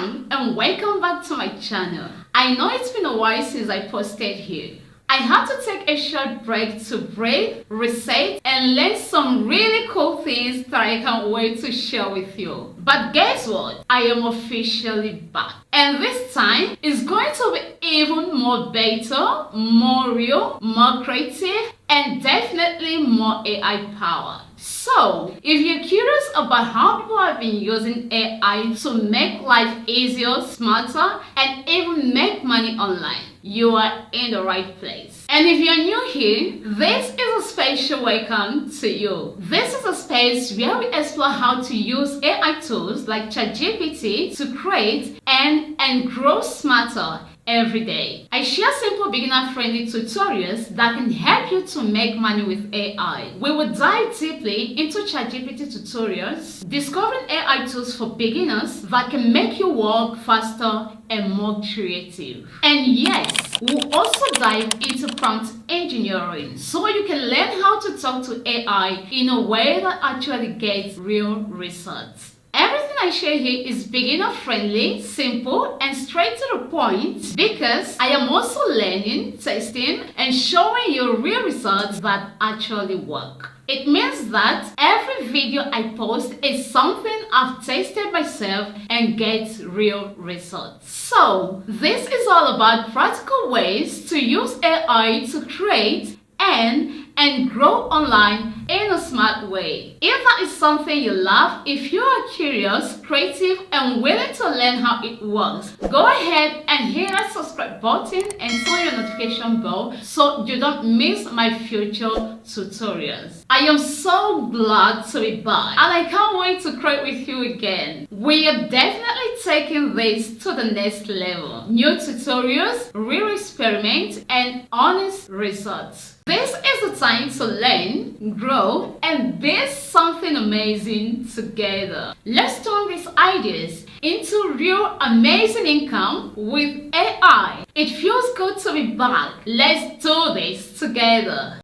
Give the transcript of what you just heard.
everyone, and welcome back to my channel. I know it's been a while since I posted here. I had to take a short break to breathe, reset, and learn some really cool things that I can't wait to share with you. But guess what? I am officially back. And this time is going to be even more better, more real, more creative, and definitely more AI powered. So, if you're curious about how people have been using AI to make life easier, smarter, and even make money online, you are in the right place. And if you're new here, this is a special welcome to you. This is a space where we explore how to use AI tools like ChatGPT to create and grow smarter every day. I share simple beginner-friendly tutorials that can help you to make money with AI. We will dive deeply into ChatGPT tutorials, discovering AI tools for beginners that can make you work faster and more creative. And yes, we'll also dive into prompt engineering so you can learn how to talk to AI in a way that actually gets real results. Everything I share here is beginner friendly, simple, and straight to the point because I am also learning, testing, and showing you real results that actually work. It means that every video I post is something I've tested myself and gets real results. So, this is all about practical ways to use AI to create and grow online in a smart way. If that is something you love, if you are curious, creative, and willing to learn how it works, go ahead and hit that subscribe button and turn your notification bell so you don't miss my future tutorials. I am so glad to be back and I can't wait to create with you again. We are definitely taking this to the next level. New tutorials, real experiments, and honest results. This is the time to learn, grow, and build something amazing together. Let's turn these ideas into real amazing income with AI. It feels good to be back. Let's do this together.